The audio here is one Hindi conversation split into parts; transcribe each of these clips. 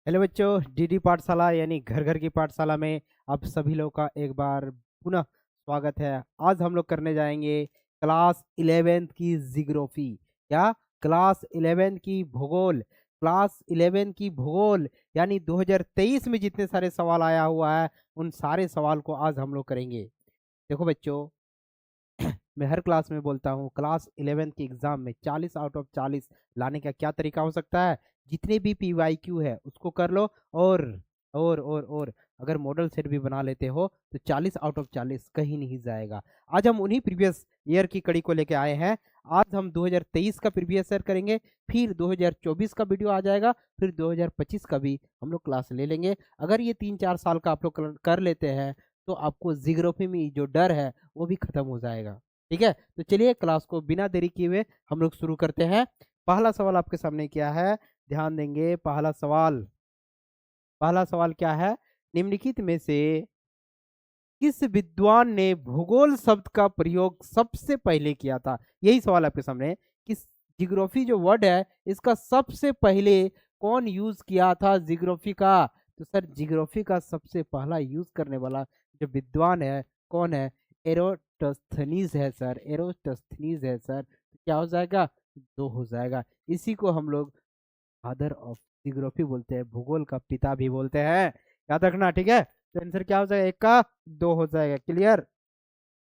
हेलो बच्चों, डीडी पाठशाला यानी घर घर की पाठशाला में आप सभी लोग का एक बार पुनः स्वागत है। आज हम लोग करने जाएंगे क्लास 11th की जियोग्राफी। क्या? क्लास 11th की भूगोल। क्लास 11 की भूगोल यानी 2023 में जितने सारे सवाल आया हुआ है उन सारे सवाल को आज हम लोग करेंगे। देखो बच्चों, मैं हर क्लास में बोलता हूँ क्लास 11th के एग्जाम में 40 आउट ऑफ 40 लाने का क्या तरीका हो सकता है। जितने भी पीवाईक्यू है उसको कर लो और अगर मॉडल सेट भी बना लेते हो तो 40 आउट ऑफ 40 कहीं नहीं जाएगा। आज हम उन्हीं प्रीवियस ईयर की कड़ी को लेके आए हैं। आज हम 2023 का प्रीवियस ईयर करेंगे, फिर 2024 का वीडियो आ जाएगा, फिर 2025 का भी हम लोग क्लास ले लेंगे। अगर ये 3-4 साल का आप लोग कर लेते हैं तो आपको जियोग्राफी में जो डर है वो भी खत्म हो जाएगा। ठीक है, तो चलिए क्लास को बिना देरी किए हुए हम लोग शुरू करते हैं। पहला सवाल आपके सामने क्या है, ध्यान देंगे। पहला सवाल क्या है, निम्नलिखित में से किस विद्वान ने भूगोल शब्द का प्रयोग सबसे पहले किया था। यही सवाल आपके सामने है। किस जियोग्राफी जो वर्ड है इसका सबसे पहले कौन यूज किया था जियोग्राफी का। तो सर जियोग्राफी का सबसे पहला यूज करने वाला जो विद्वान है कौन है? एरोटस्थनीज है सर, एरोटस्थनीज है सर। तो क्या हो जाएगा? दो हो जाएगा। इसी को हम लोग फादर ऑफ जियोग्राफी बोलते हैं, भूगोल का पिता भी बोलते हैं। याद रखना, ठीक है। तो आंसर क्या हो जाएगा? एक का दो हो जाएगा। क्लियर?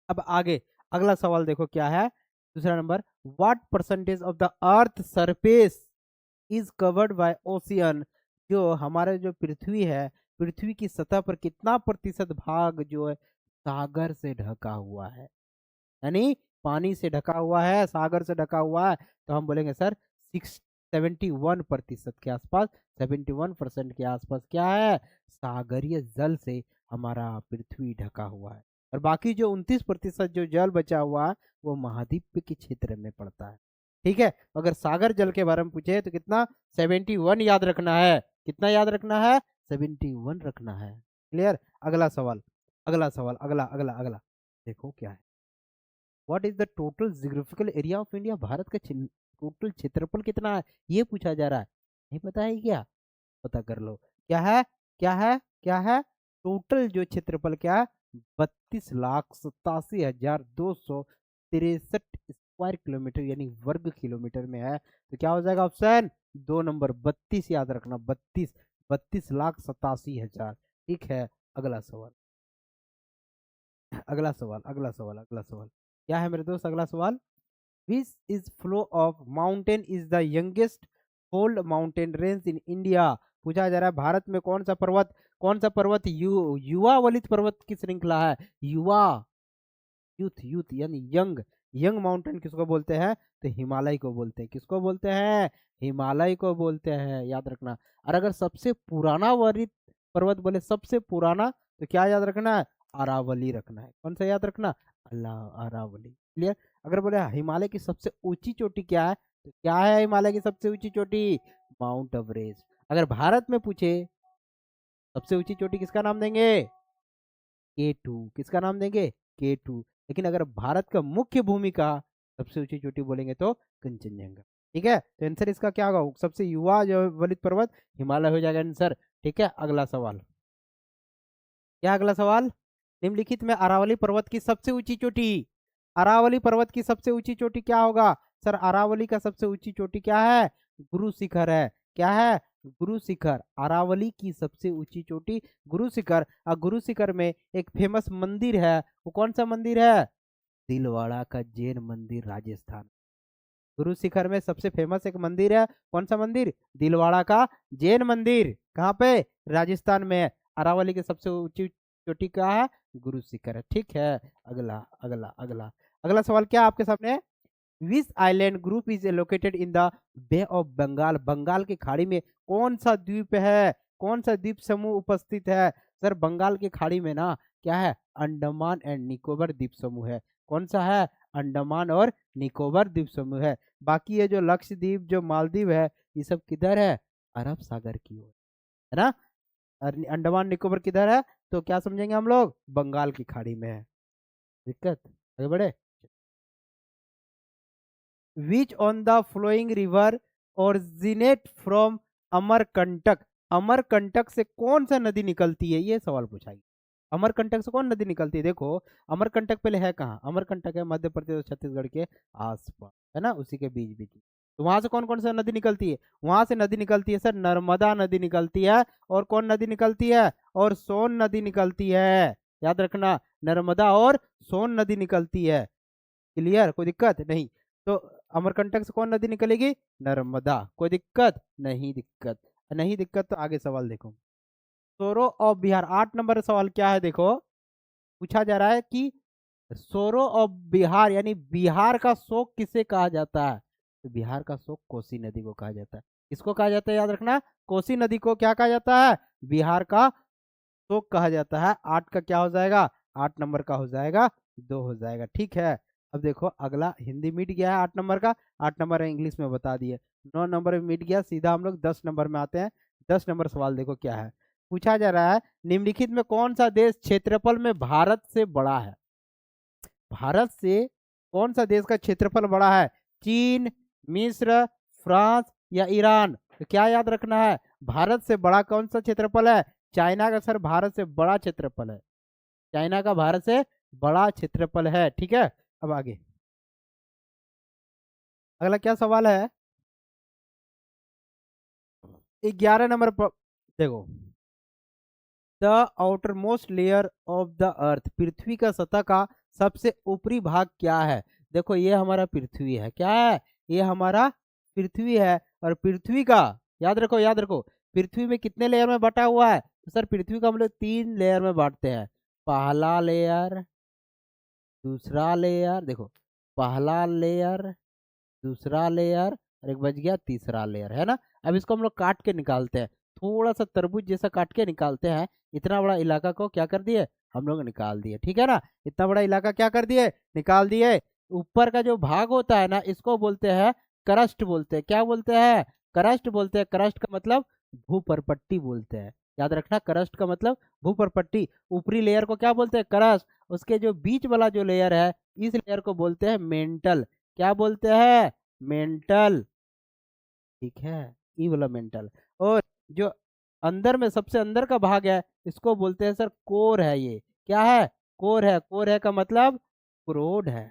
अब आगे अगला सवाल देखो क्या है। दूसरा number, what percentage of the earth surface is covered by ocean. जो हमारे जो पृथ्वी है, पृथ्वी की सतह पर कितना प्रतिशत भाग जो है सागर से ढका हुआ है, यानी पानी से ढका हुआ है, सागर से ढका हुआ है। तो हम बोलेंगे सर 71% के आसपास, 71% के आसपास क्या है? सागरीय जल से हमारा पृथ्वी ढका हुआ है। और बाकी जो 29% जो जल बचा हुआ है वो महाद्वीप के क्षेत्र में पड़ता है। ठीक है, अगर सागर जल के बारे में पूछे तो कितना? 71 याद रखना है। कितना याद रखना है? 71 रखना है। क्लियर? अगला सवाल, अगला सवाल, अगला अगला अगला देखो क्या है। What is the total geographical area of India. Bharat का टोटल क्षेत्रफल कितना है ये पूछा जा रहा है। नहीं पता है क्या? पता कर लो। क्या है? क्या है? क्या है? टोटल जो क्षेत्रफल क्या है? 32,87,263 स्क्वायर किलोमीटर यानी वर्ग किलोमीटर में है। तो क्या हो जाएगा? ऑप्शन दो नंबर 32 याद रखना। 32,87,000। ठीक है, अगला सवाल, अगला सवाल, अगला सवाल, अगला सवाल क्या है मेरे दोस्त? अगला सवाल, which is flow of mountain is the youngest fold mountain range in India. पूछा जा रहा है भारत में कौन सा पर्वत युवा वलित पर्वत की श्रृंखला है। युवा, यूथ, यूथ यानी यंग। यंग माउंटेन किसको बोलते हैं? तो हिमालय को बोलते हैं। किसको बोलते हैं? हिमालय को बोलते हैं, याद रखना। और अगर सबसे पुराना वरित पर्वत बोले सबसे पुराना तो क्या याद रखना है? अरावली रखना है। कौन सा याद रखना? अल्लाह, अरावली। क्लियर? अगर बोले हिमालय की सबसे ऊंची चोटी क्या है तो क्या है हिमालय की सबसे ऊंची चोटी? Mount Everest. अगर भारत में पूछे सबसे ऊंची चोटी किसका नाम देंगे? K2। किसका नाम देंगे? K2। लेकिन अगर भारत का मुख्य भूमि का सबसे ऊंची चोटी बोलेंगे तो कंचनजंगा। ठीक है, तो आंसर इसका क्या होगा? सबसे युवा जो वलित पर्वत हिमालय हो जाएगा आंसर। ठीक है, अगला सवाल क्या? अगला सवाल, निम्नलिखित में अरावली पर्वत की सबसे ऊंची चोटी, अरावली पर्वत की सबसे ऊंची चोटी क्या होगा? सर अरावली का सबसे ऊंची चोटी क्या है? गुरु शिखर है। क्या है? गुरु शिखर। अरावली की सबसे ऊंची चोटी गुरु शिखर। और गुरु शिखर में एक फेमस मंदिर है, वो कौन सा मंदिर है? दिलवाड़ा का जैन मंदिर, राजस्थान। गुरु शिखर में सबसे फेमस एक मंदिर है, कौन सा मंदिर? दिलवाड़ा का जैन मंदिर। कहाँ पे? राजस्थान में है। अरावली की सबसे ऊंची चोटी क्या है? गुरु शिखर है। ठीक है, अगला अगला अगला अगला सवाल क्या आपके सामने? Which island group is located in the bay of Bengal. Bengal की खाड़ी में कौन सा द्वीप है? कौन सा द्वीप समूह उपस्थित है? सर बंगाल की खाड़ी में ना क्या है? अंडमान एंड निकोबार द्वीप समूह है। कौन सा है? अंडमान और निकोबार द्वीप समूह है। बाकी ये जो लक्षद्वीप जो मालदीव है ये सब किधर है? अरब सागर की ओर, है ना। और अंडमान निकोबार किधर है? तो क्या समझेंगे हम लोग? बंगाल की खाड़ी में है। दिक्कत? आगे बढ़े। which on the flowing river originate from Amarkantak. Amarkantak से कौन सा नदी निकलती है, ये सवाल पूछा गया। अमरकंटक से कौन नदी निकलती है? देखो अमरकंटक पहले है कहाँ? अमरकंटक है मध्य प्रदेश और छत्तीसगढ़ के आसपास, है ना, उसी के बीच बीच। तो वहां से कौन कौन सा नदी निकलती है? वहां से नदी निकलती है सर नर्मदा नदी निकलती है। और कौन नदी निकलती है? और सोन नदी निकलती है। याद रखना, नर्मदा और सोन नदी निकलती है। क्लियर? कोई दिक्कत नहीं। तो अमरकंटक से कौन नदी निकलेगी? नर्मदा। कोई दिक्कत नहीं? दिक्कत नहीं, दिक्कत तो आगे सवाल देखो। सोरो ऑफ बिहार, 8 नंबर सवाल क्या है देखो, पूछा जा रहा है कि सोरो ऑफ बिहार यानी बिहार का शोक किसे कहा जाता है? तो बिहार का शोक कोसी नदी को कहा जाता है। किसको कहा जाता है? याद रखना, कोसी नदी को क्या कहा जाता है? बिहार का शोक कहा जाता है। 8 का क्या हो जाएगा? 8 नंबर का हो जाएगा 2 हो जाएगा। ठीक है। अब देखो अगला हिंदी मिट गया है 8 नंबर का, 8 नंबर इंग्लिश में बता दिए, 9 नंबर में मिट गया। सीधा हम लोग 10 नंबर में आते हैं। 10 नंबर सवाल देखो क्या है, पूछा जा रहा है निम्नलिखित में कौन सा देश क्षेत्रफल में भारत से बड़ा है? भारत से कौन सा देश का क्षेत्रफल बड़ा है? चीन, मिस्र, फ्रांस या ईरान? तो क्या याद रखना है? भारत से बड़ा कौन सा क्षेत्रफल है? चाइना का सर भारत से बड़ा क्षेत्रफल है। चाइना का भारत से बड़ा क्षेत्रफल है। ठीक है। अब आगे अगला क्या सवाल है? 11 नंबर पर देखो, the outermost layer of the earth, पृथ्वी का सतह का सबसे ऊपरी भाग क्या है? देखो ये हमारा पृथ्वी है। क्या है? ये हमारा पृथ्वी है। और पृथ्वी का याद रखो, याद रखो, पृथ्वी में कितने लेयर में बटा हुआ है? तो सर पृथ्वी को हम लोग 3 लेयर में बांटते हैं। पहला लेयर, दूसरा लेयर, देखो पहला लेयर, दूसरा लेयर, और एक बच गया तीसरा लेयर, है ना। अब इसको हम लोग काट के निकालते हैं, थोड़ा सा तरबूज जैसा काट के निकालते हैं। इतना बड़ा इलाका को क्या कर दिए? हम लोग निकाल दिए। ठीक है ना, इतना बड़ा इलाका क्या कर दिए? निकाल दिए। ऊपर का जो भाग होता है ना, इसको बोलते हैं करस्ट बोलते हैं। क्या बोलते हैं? करस्ट बोलते हैं। करस्ट का मतलब भूपरपट्टी बोलते हैं। याद रखना, करस्ट का मतलब भूपरपट्टी। ऊपरी लेयर को क्या बोलते हैं? करस्ट। उसके जो बीच वाला जो लेयर है, इस लेयर को बोलते हैं मेंटल। क्या बोलते हैं? मेंटल। ठीक है, ई वाला मेंटल। और जो अंदर में सबसे अंदर का भाग है, इसको बोलते हैं सर कोर है। ये क्या है? कोर है। कोर है का मतलब क्रोड है।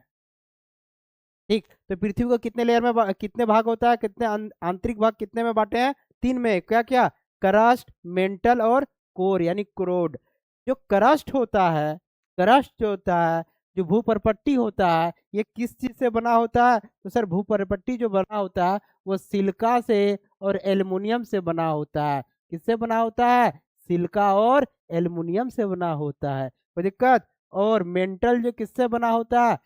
ठीक, तो पृथ्वी को कितने लेयर में कितने भाग होता है? कितने आंतरिक भाग कितने में बांटे हैं? 3 में। क्या क्या? करस्ट, मेंटल और कोर यानी क्रोड। जो करस्ट होता है, करस्ट जो होता है, जो भूपरपट्टी होता है, ये किस चीज से बना होता है? तो सर भूपरपट्टी जो बना होता है वो सिलिका से और एल्युमिनियम से बना होता है। किससे बना होता है? सिलिका और एल्युमिनियम से बना होता है। कोई दिक्कत? और मेंटल जो किससे बना होता है?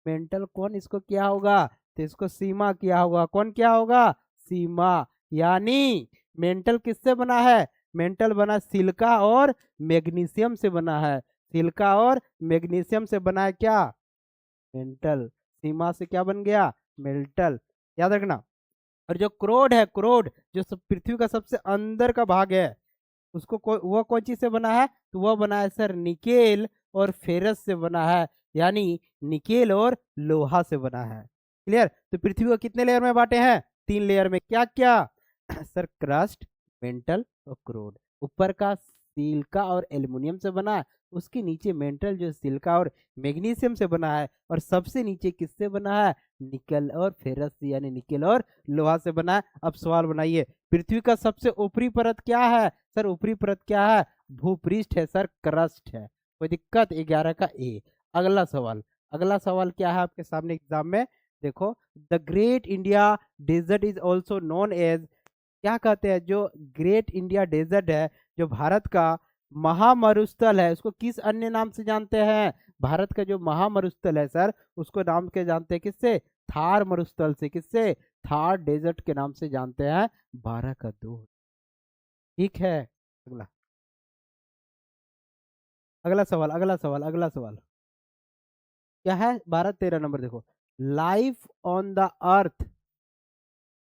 मेंटल कौन इसको किया होगा? तो इसको सीमा किया होगा। कौन किया होगा? सीमा। यानी मेंटल किससे बना है? मेंटल बना सिलिका और मैग्नीशियम से बना है। सिलिका और मैग्नीशियम से बना है क्या? मेंटल। सीमा से क्या बन गया? मेंटल। याद रखना। और जो क्रोड है, क्रोड जो पृथ्वी का सबसे अंदर का भाग है, उसको वह कौन चीज से बना है? तो वह बना है सर निकेल और फेरस से बना है। यानी निकेल और लोहा से बना है। क्लियर? तो पृथ्वी को कितने लेयर में बांटे हैं? 3 लेयर में। क्या क्या? सर क्रस्ट, मेंटल और क्रोड। ऊपर का सिलिका और एल्युमिनियम से बना है, उसके नीचे मेंटल जो सिलिका और मैग्नीशियम से बना है, और सबसे नीचे किससे बना है? निकल और फेरस यानी निकेल और लोहा से बना है। अब सवाल बनाइए, पृथ्वी का सबसे ऊपरी परत क्या है? सर ऊपरी परत क्या है? भूपृष्ठ है सर, क्रस्ट है। कोई दिक्कत? 11 का ए। अगला सवाल, अगला सवाल क्या है आपके सामने एग्जाम में? देखो, the great India desert is also known as, क्या कहते हैं? जो ग्रेट इंडिया डेजर्ट है, जो भारत का महामरुस्थल है, उसको किस अन्य नाम से जानते हैं? भारत का जो महामरुस्थल है सर, उसको नाम के जानते हैं किससे? थार मरुस्थल से। किससे? थार डेजर्ट के नाम से जानते हैं। 12 का 2। ठीक है। अगला, अगला सवाल, अगला सवाल, अगला सवाल क्या है? 12 13 नंबर देखो, life on the earth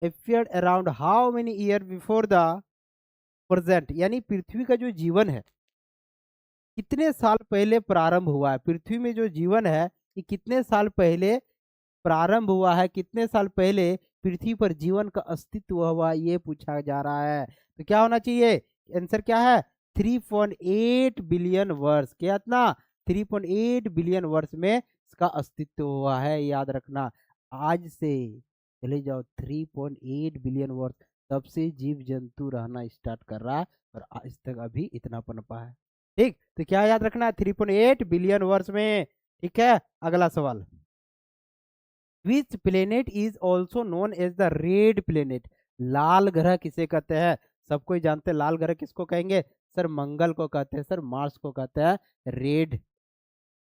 appeared around how many year before the present, यानी पृथ्वी का जो जीवन है कितने साल पहले प्रारंभ हुआ है? पृथ्वी में जो जीवन है ये कितने साल पहले प्रारंभ हुआ है? कितने साल पहले पृथ्वी पर जीवन का अस्तित्व हुआ? ये पूछा जा रहा है। तो क्या होना चाहिए? आंसर क्या है? 3.8 बिलियन वर्ष। क्या इतना? 3.8 बिलियन वर्ष में इसका अस्तित्व हुआ है, याद रखना। आज से चले जाओ 3.8 बिलियन वर्ष, तब से जीव जंतु रहना स्टार्ट कर रहा है और आज तक अभी इतना पनपा है। ठीक, तो क्या याद रखना है? 3.8 बिलियन वर्ष में। ठीक है, अगला सवाल। Which planet is also known as the red planet? लाल ग्रह किसे कहते हैं? सबको जानते हैं लाल ग्रह किसको कहेंगे? सर मंगल को कहते हैं, सर मार्स को कहते हैं रेड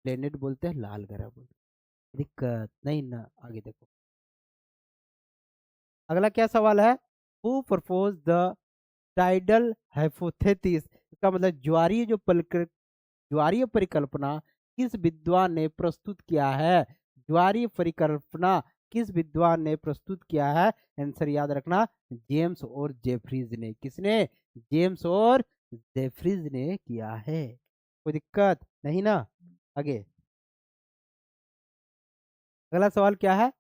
प्लेनेट बोलते हैं, लाल ग्रह बोलते हैं। दिक्कत नहीं ना, आगे देखो। अगला क्या सवाल है? Who propose the tidal hypothesis? इसका मतलब ज्वारीय परिकल्पना किस विद्वान ने प्रस्तुत किया है? ज्वारीय परिकल्पना किस विद्वान ने प्रस्तुत किया है? आंसर याद रखना, जेम्स और जेफरीज ने। किसने? जेम्स और जेफरीज ने किया है। कोई दिक्कत नहीं ना, आगे। अगला सवाल क्या है?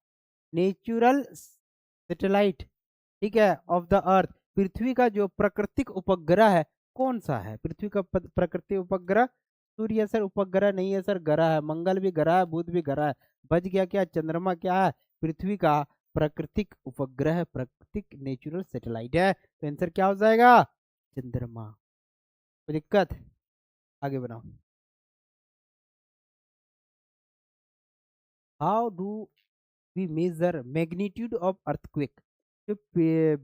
नेचुरल सैटेलाइट, ठीक है, ऑफ द अर्थ, पृथ्वी का जो प्राकृतिक उपग्रह है कौन सा है? पृथ्वी का प्राकृतिक उपग्रह? सूर्य सर उपग्रह नहीं है सर, ग्रह है। मंगल भी ग्रह है, बुध भी ग्रह है। बच गया क्या? चंद्रमा क्या है? पृथ्वी का प्राकृतिक उपग्रह, प्राकृतिक नेचुरल सैटेलाइट है। तो आंसर क्या हो जाएगा? चंद्रमा। कोई दिक्कत? आगे बनाओ। How do we measure magnitude of earthquake? जो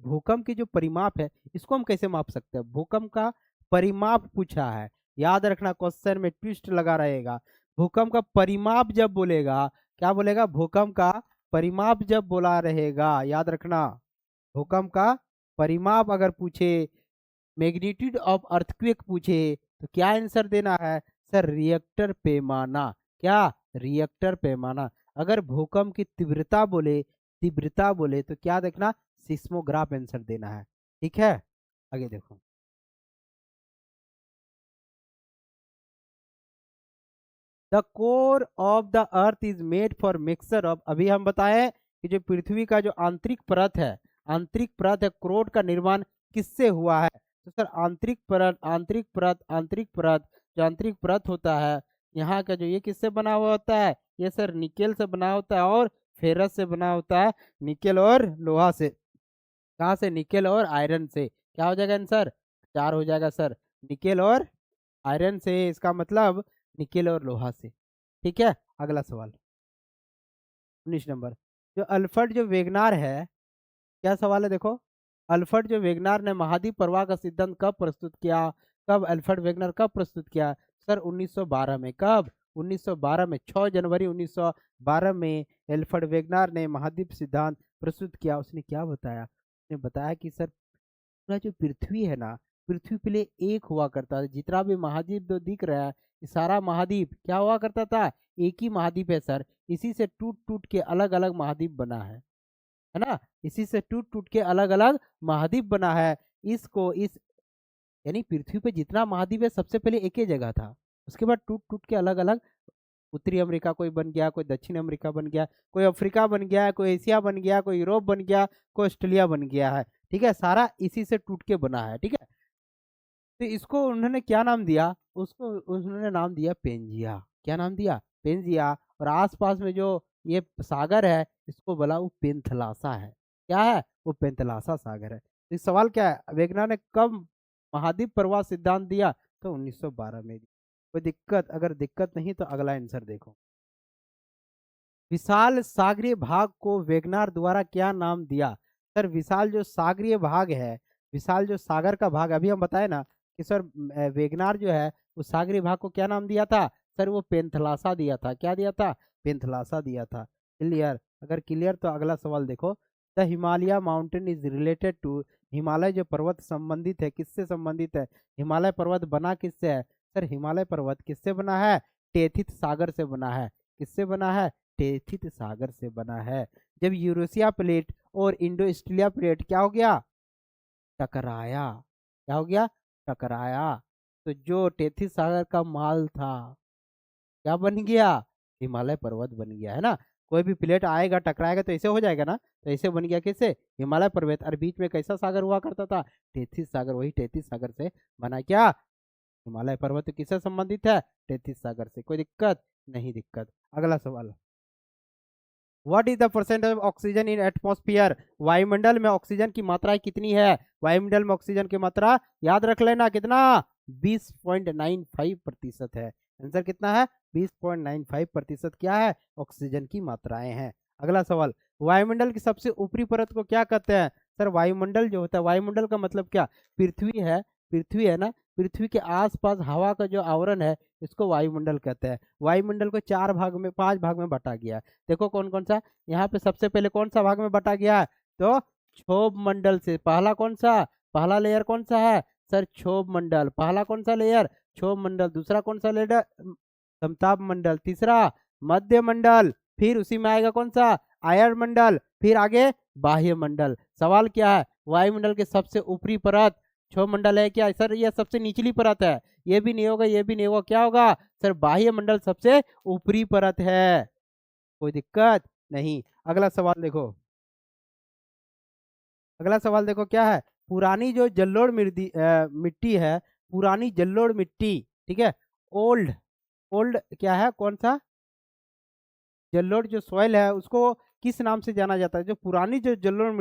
भूकंप की जो परिमाप है, इसको हम कैसे माप सकते हैं? भूकंप का परिमाप पूछा है, याद रखना, क्वेश्चन में ट्विस्ट लगा रहेगा। भूकंप का परिमाप जब बोलेगा, क्या बोलेगा? भूकंप का परिमाप जब बोला रहेगा, याद रखना। भूकंप का परिमाप अगर पूछे, मैग्नीट्यूड ऑफ अर्थक्वेक पूछे, तो क्या आंसर देना है? सर रिएक्टर पैमाना। क्या? रिएक्टर पैमाना। अगर भूकंप की तीव्रता बोले तो क्या देखना? सिस्मोग्राफ आंसर देना है। ठीक है, आगे देखो। The core of the earth is made for mixer of, अभी हम बताएं कि जो पृथ्वी का जो आंतरिक परत है, क्रोट का निर्माण किससे हुआ है? तो सर आंतरिक परत जो आंतरिक परत होता है यहाँ का, जो ये किससे बना हुआ होता है? ये सर निकेल से बना होता है और फेरस से बना होता है। निकेल और लोहा से। कहाँ से? निकेल और आयरन से। क्या हो जाएगा आंसर? 4 हो जाएगा सर। निकेल और आयरन से, इसका मतलब निकेल और लोहा से। ठीक है, अगला सवाल। 19 नंबर। जो अल्फ्रेड जो वेगनार है, क्या सवाल है देखो। अल्फ्रेड जो वेगनार ने महाद्वीप प्रवाह का सिद्धांत कब प्रस्तुत किया? कब अल्फ्रेड वेगनार कब प्रस्तुत किया? सर 1912 में। कब? 1912 में, 6 जनवरी 1912 में अल्फ्रेड वेगनार ने महाद्वीप सिद्धांत प्रस्तुत किया। उसने क्या बताया? उसने बताया कि सर पूरा जो पृथ्वी है ना, पृथ्वी पहले एक हुआ करता था। जितना भी महाद्वीप जो दिख रहा है, ये सारा महाद्वीप क्या हुआ करता था? एक ही महाद्वीप है सर। इसी से टूट टूट के अलग अलग महाद्वीप बना है ना? इसी से टूट टूट के अलग अलग महाद्वीप बना है। इसको इस यानी पृथ्वी पे जितना महाद्वीप है, सबसे पहले एक ही जगह था। उसके बाद टूट टूट के अलग अलग, उत्तरी अमेरिका कोई बन गया, कोई दक्षिण अमेरिका बन गया, कोई अफ्रीका बन गया, कोई एशिया बन गया, कोई यूरोप बन गया, कोई ऑस्ट्रेलिया बन गया है। ठीक है, सारा इसी से टूट के बना है। ठीक है, तो इसको उन्होंने क्या नाम दिया? उसको उन्होंने नाम दिया पेंजिया। क्या नाम दिया? पेंजिया। और आसपास में जो ये सागर है, इसको बोला वो पेंथलासा है। क्या है? वो पेंथलासा सागर है। तो इस सवाल क्या है? वेगना ने कब महाद्वीप प्रवाह सिद्धांत दिया? तो 1912 में। कोई दिक्कत? अगर दिक्कत नहीं तो अगला आंसर देखो। विशाल सागरीय भाग को वेगनार द्वारा क्या नाम दिया? सर विशाल जो सागरीय भाग है, विशाल जो सागर का भाग, अभी हम बताए ना कि सर वेगनार जो है उस सागरीय भाग को क्या नाम दिया था? सर वो पेंथलासा दिया था। क्या दिया था? पेंथलासा दिया था। क्लियर? अगर क्लियर तो अगला सवाल देखो। The Himalaya mountain is related to, Himalaya जो पर्वत संबंधित है, किससे संबंधित है? हिमालय पर्वत बना किससे है? सर हिमालय पर्वत किससे बना है? टेथित सागर से बना है। किससे बना है? टेथित सागर से बना है। जब यूरेशिया प्लेट और इंडो ऑस्ट्रेलिया प्लेट क्या हो गया? टकराया। क्या हो गया? टकराया। तो जो टेथिस सागर का माल था, क्या बन गया? हिमालय पर्वत बन गया, है ना? कोई भी प्लेट आएगा टकराएगा तो ऐसे हो जाएगा ना, तो ऐसे बन गया कैसे, हिमालय पर्वत। और बीच में कैसा सागर हुआ करता था, तेथिस सागर, वही तेथिस सागर से बना क्या, हिमालय पर्वत। किससे संबंधित है, तेथिस सागर से। कोई दिक्कत नहीं, दिक्कत। अगला सवाल, what is the percent of oxygen in atmosphere, वायुमंडल में ऑक्सीजन की मात्रा कितनी है, वायुमंडल में ऑक्सीजन की मात्रा याद रख लेना कितना, 20.95% है। आंसर कितना है, 20.95% क्या है, ऑक्सीजन की मात्राएं हैं। अगला सवाल, वायुमंडल की सबसे ऊपरी परत को क्या कहते हैं। सर वायुमंडल जो होता है, वायुमंडल का मतलब क्या, पृथ्वी है, पृथ्वी है ना, पृथ्वी के आसपास हवा का जो आवरण है इसको वायुमंडल कहते हैं। वायुमंडल को 5 भाग में बांटा गया है। देखो कौन कौन सा, यहाँ पे सबसे पहले कौन सा भाग में बांटा गया है, तो क्षोभ मंडल से। पहला कौन सा, पहला लेयर कौन सा है, सर क्षोभ मंडल। पहला कौन सा लेयर, क्षोभ मंडल। दूसरा कौन सा लेयर, समताप मंडल। तीसरा मध्य मंडल। फिर उसी में आएगा कौन सा, आयन मंडल। फिर आगे बाह्य मंडल। सवाल क्या है, वायुमंडल के सबसे ऊपरी परत क्षोभ मंडल है क्या, सर ये सबसे निचली परत है, ये भी नहीं होगा, ये भी नहीं होगा, क्या होगा, सर बाह्य मंडल सबसे ऊपरी परत है। कोई दिक्कत नहीं। अगला सवाल देखो, अगला सवाल देखो क्या है, पुरानी जो जलोढ़ मिट्टी है, पुरानी जलोढ़ मिट्टी, ठीक है, ओल्ड, ओल्ड क्या है, कौन सा, जलोढ़ जो सॉइल है उसको किस नाम से जाना जाता है, जो पुरानी जो जलोढ़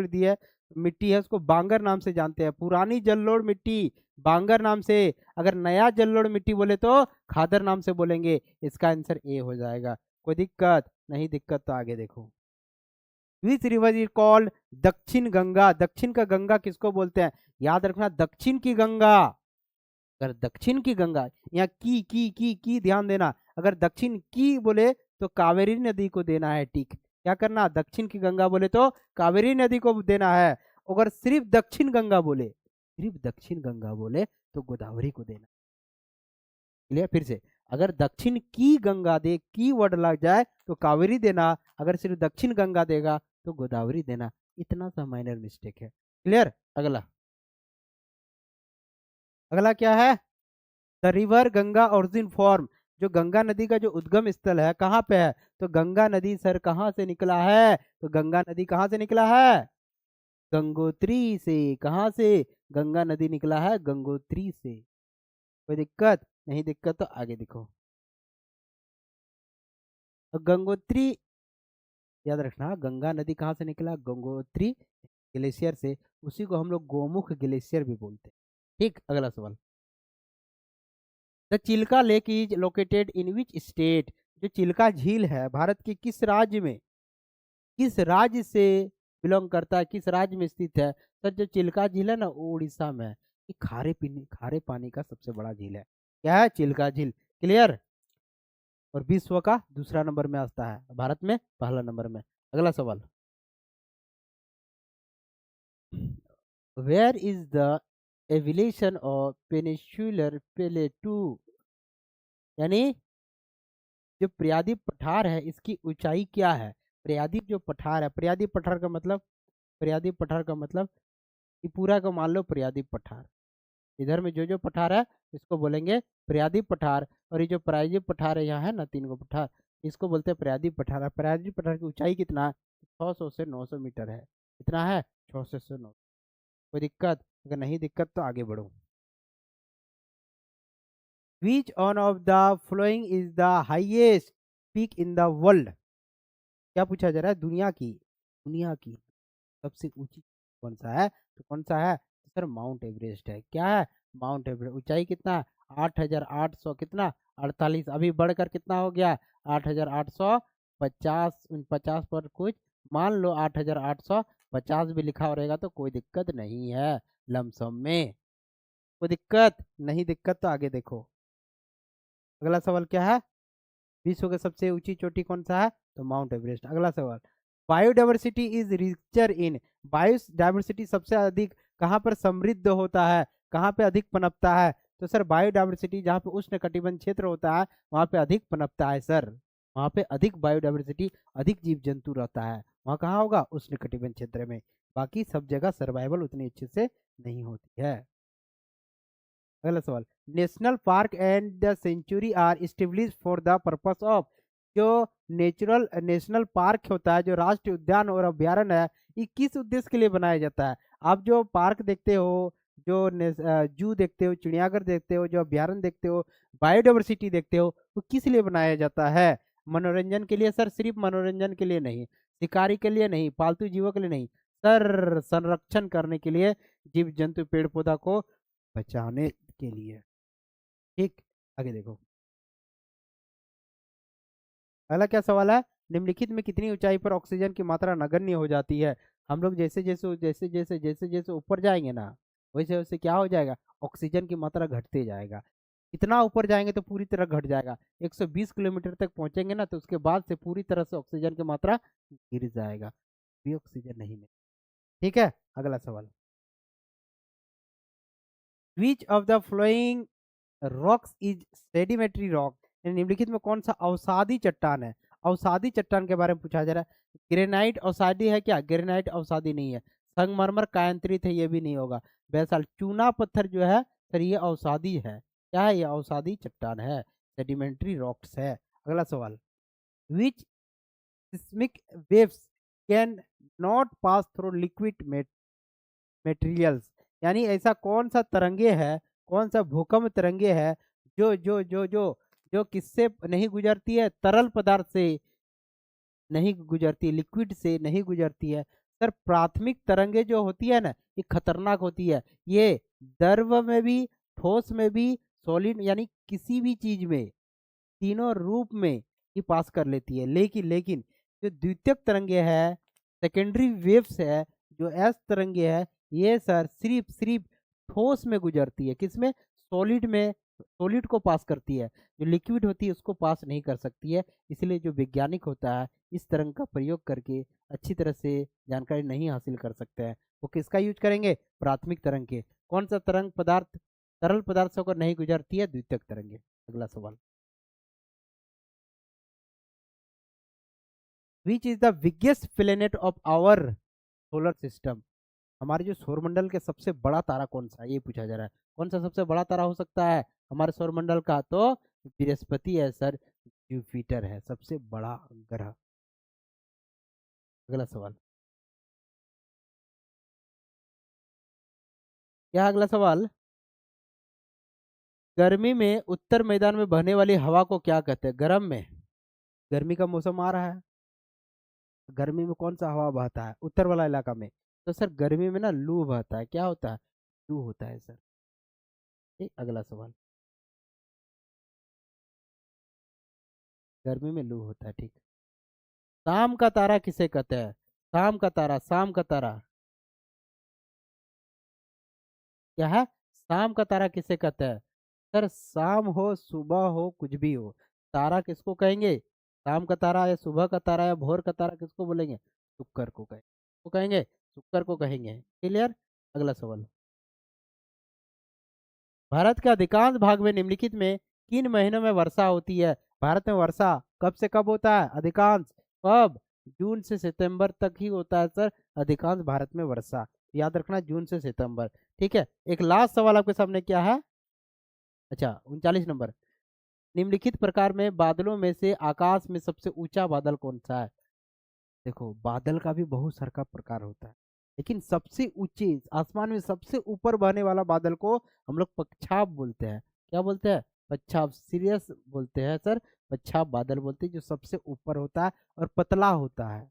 मिट्टी है उसको बांगर नाम से जानते हैं। पुरानी जलोढ़ मिट्टी बांगर नाम से, अगर नया जलोढ़ मिट्टी बोले तो खादर नाम से बोलेंगे। इसका आंसर ए हो जाएगा। कोई दिक्कत नहीं, दिक्कत तो आगे देखो, विच रिवर इज कॉल्ड दक्षिण गंगा, दक्षिण का गंगा किसको बोलते हैं, याद रखना दक्षिण की गंगा। अगर दक्षिण की गंगा, यहाँ की ध्यान देना, अगर दक्षिण की बोले तो कावेरी नदी को देना है टिक। क्या करना, दक्षिण की गंगा बोले तो कावेरी नदी को देना है। अगर सिर्फ दक्षिण गंगा बोले, सिर्फ दक्षिण गंगा बोले तो गोदावरी को देना। क्लियर, फिर से, अगर दक्षिण की गंगा दे, की वर्ड लग जाए तो कावेरी देना, अगर सिर्फ दक्षिण गंगा देगा तो गोदावरी देना। इतना सा माइनर मिस्टेक है। क्लियर। अगला, अगला क्या है, the river Ganga origin form, जो गंगा नदी का जो उद्गम स्थल है कहाँ पे है, तो गंगा नदी सर कहाँ से निकला है, तो गंगा नदी कहाँ से निकला है, गंगोत्री से। कहाँ से, गंगा नदी निकला है गंगोत्री से। कोई दिक्कत नहीं, दिक्कत तो आगे देखो, तो गंगोत्री, याद रखना गंगा नदी कहाँ से निकला, गंगोत्री ग्लेशियर से। उसी को हम लोग गोमुख ग्लेशियर भी बोलते हैं। ठीक, अगला सवाल, the Chilka lake is located in which state, जो चिल्का झील है भारत के किस राज्य में, किस राज्य से बिलोंग करता है, किस राज्य में स्थित है। सर जो चिल्का झील है ना वो उड़ीसा में है। ये खारे पानी का सबसे बड़ा झील है, क्या है, चिल्का झील। क्लियर। और विश्व का दूसरा नंबर में आता है, भारत में पहला नंबर में। अगला सवाल, where is the elevation of peninsular plateau, यानी जो प्रायद्वीप पठार है इसकी ऊंचाई क्या है। प्रायद्वीप जो पठार है, प्रायद्वीप पठार का मतलब, प्रायद्वीप पठार का मतलब ये पूरा का मान लो प्रायद्वीप पठार, इधर में जो जो पठार है इसको बोलेंगे प्रायद्वीप पठार। और ये जो प्रायद्वीप पठार है, यहाँ है ना 3 गो पठार, इसको बोलते हैं प्रायद्वीप पठार। प्रायद्वीप पठार की ऊंचाई कितना है, 600 से 900 मीटर है। कितना है, 600 से 900। कोई दिक्कत, अगर नहीं दिक्कत तो आगे बढ़ो, which one of the following is the highest peak in the world, क्या पूछा जा रहा है, दुनिया की सबसे ऊंची कौन सा है, तो कौन सा है, तो सर माउंट एवरेस्ट है। क्या है, माउंट एवरेस्ट। ऊंचाई कितना, 8,800 कितना 48, अभी बढ़कर कितना हो गया, 8,850। 50 पर कुछ मान लो 8,850 भी लिखा रहेगा तो कोई दिक्कत नहीं है, लमसम में। कोई दिक्कत नहीं, दिक्कत तो आगे देखो। अगला सवाल क्या है, विश्व की सबसे ऊंची चोटी कौन सा है, तो माउंट एवरेस्ट। अगला सवाल, biodiversity is richer in, biodiversity सबसे अधिक कहाँ पर समृद्ध होता है, कहाँ पे अधिक पनपता है, तो सर बायोडाइवर्सिटी जहाँ पे उष्ण कटिबंध क्षेत्र होता है वहाँ पे अधिक पनपता है सर, वहाँ पे अधिक बायोडाइवर्सिटी, अधिक जीव जंतु रहता है, वहाँ कहाँ होगा, उष्ण कटिबंध क्षेत्र में। बाकी सब जगह सर्वाइवल उतनी अच्छे से नहीं होती है। अगला सवाल, national park and the sanctuary are establish for the purpose of, जो नेशनल पार्क होता है, जो राष्ट्रीय उद्यान और अभ्यारण्य है, ये किस उद्देश्य के लिए बनाया जाता है? आप जो पार्क देखते हो, जो जू देखते हो, चिड़ियाघर देखते हो, जो अभ्यारण्य देखते हो, बायोडाइवर्सिटी देखते हो, वो किस लिए बनाया जाता है? मनोरंजन के लिए सर, सिर्फ मनोरंजन के लिए नहीं, शिकारी के लिए नहीं, पालतू जीवों के लिए नहीं सर, संरक्षण करने के लिए, जीव जंतु पेड़ पौधा को बचाने के लिए। ठीक, आगे देखो, अगला क्या सवाल है? निम्नलिखित में कितनी ऊंचाई पर ऑक्सीजन की मात्रा नगण्य हो जाती है? हम लोग जैसे जैसे ऊपर जाएंगे ना, वैसे वैसे क्या हो जाएगा, ऑक्सीजन की मात्रा घटते जाएगा। इतना ऊपर जाएंगे तो पूरी तरह घट जाएगा, 120 किलोमीटर तक पहुंचेंगे ना, तो उसके बाद से पूरी तरह से ऑक्सीजन की मात्रा गिर जाएगा, भी ऑक्सीजन नहीं मिलेगा। ठीक है, अगला सवाल, which of the flowing rocks is sedimentary rock? निम्नलिखित में कौन सा अवसादी चट्टान है? अवसादी चट्टान के बारे में पूछा जा रहा है। ग्रेनाइट अवसादी है क्या? ग्रेनाइट अवसादी नहीं है। संगमरमर कायांतरित है, ये भी नहीं होगा। बेसाल्ट चूना पत्थर जो है सर, ये अवसादी है। क्या है? ये अवसादी चट्टान है, सेडिमेंट्री रॉक्स है। अगला सवाल, which seismic waves can not pass through liquid materials? यानी ऐसा कौन सा तरंगे है, कौन सा भूकंप तरंगे है जो जो जो जो जो किससे नहीं गुजरती है? तरल पदार्थ से नहीं गुजरती, लिक्विड से नहीं गुजरती है। सर प्राथमिक तरंगे जो होती है ना, ये खतरनाक होती है। ये द्रव में भी, ठोस में भी, सॉलिड यानी किसी भी चीज में, तीनों रूप में ये पास कर लेती है। लेकिन लेकिन जो द्वितीयक तरंगे है, सेकेंडरी वेव्स है, जो एस तरंगे है, ये सर सिर्फ ठोस में गुजरती है। किसमें? सॉलिड में। सॉलिड को पास करती है, जो लिक्विड होती है उसको पास नहीं कर सकती है। इसलिए जो वैज्ञानिक होता है इस तरंग का प्रयोग करके अच्छी तरह से जानकारी नहीं हासिल कर सकते हैं, वो किसका यूज करेंगे? प्राथमिक तरंग के। कौन सा तरंग पदार्थ तरल पदार्थ से होकर नहीं गुजरती है? द्वितीयक तरंगे। अगला सवाल, which is the biggest planet of our solar system? हमारे जो सौरमंडल के सबसे बड़ा तारा कौन सा है, ये पूछा जा रहा है। कौन सा सबसे बड़ा तारा हो सकता है हमारे सौरमंडल का? तो बृहस्पति है सर, जुपिटर है सबसे बड़ा ग्रह। अगला सवाल, क्या अगला सवाल, गर्मी में उत्तर मैदान में बहने वाली हवा को क्या कहते हैं? गर्म में, गर्मी का मौसम आ रहा है, गर्मी में कौन सा हवा बहता है उत्तर वाला इलाका में? तो सर गर्मी में ना लू बहता है। क्या होता है? लू होता है सर। ठीक, अगला सवाल, गर्मी में लू होता है। ठीक, शाम का तारा किसे कहते हैं? शाम का तारा, शाम का तारा क्या है? शाम का तारा किसे कहते हैं? सर शाम हो, सुबह हो, कुछ भी हो, तारा किसको कहेंगे? शाम का तारा या सुबह का तारा या भोर का तारा किसको बोलेंगे? शुक्र को कहेंगे। को कहेंगे, शुक्र को कहेंगे। क्लियर? अगला सवाल, भारत के अधिकांश भाग में निम्नलिखित में किन महीनों में वर्षा होती है? भारत में वर्षा कब से कब होता है? अधिकांश कब? जून से सितंबर तक ही होता है सर, अधिकांश भारत में वर्षा। याद रखना, जून से सितंबर। ठीक है, एक लास्ट सवाल आपके सामने क्या है? अच्छा, 39 नंबर, निम्नलिखित प्रकार में बादलों में से आकाश में सबसे ऊंचा बादल कौन सा है? देखो, बादल का भी बहुत सारा का प्रकार होता है, लेकिन सबसे ऊंचे आसमान में सबसे ऊपर बहने वाला बादल को हम लोग पच्छाब बोलते हैं। क्या बोलते हैं? पच्छाब, सीरियस बोलते हैं सर, पच्छाब बादल बोलते हैं, जो सबसे ऊपर होता है और पतला होता है।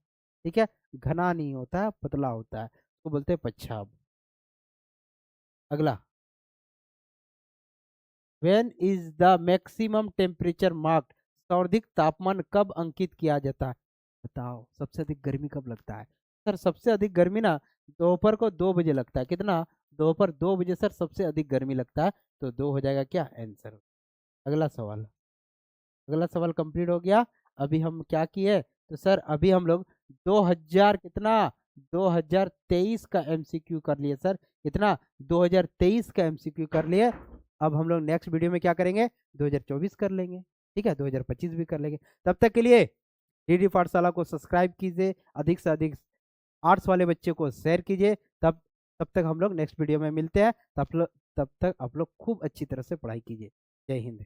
ठीक है, घना नहीं होता है, पतला होता है, उसको बोलते हैं पच्छाब। अगला, when is the maximum temperature marked? सर्वाधिक तापमान कब अंकित किया जाता है? बताओ, सबसे अधिक गर्मी कब लगता है? सर सबसे अधिक गर्मी ना दोपहर को 2 बजे लगता है। कितना? दोपहर 2 बजे सर सबसे अधिक गर्मी लगता है। तो दो हो जाएगा क्या आंसर? अगला सवाल, अगला सवाल कंप्लीट हो गया। अभी हम क्या किए? तो सर अभी हम लोग 2000 कितना, 2023 का एमसीक्यू कर लिए सर। कितना? 2023 का एमसीक्यू कर लिए। अब हम लोग नेक्स्ट वीडियो में क्या करेंगे? 2024 कर लेंगे। ठीक है, 2025 भी कर लेंगे। तब तक के लिए डीडी पाठशाला को सब्सक्राइब कीजिए, अधिक से अधिक आर्ट्स वाले बच्चे को शेयर कीजिए। तब तक हम लोग नेक्स्ट वीडियो में मिलते हैं। तब तक आप लोग खूब अच्छी तरह से पढ़ाई कीजिए। जय हिंद।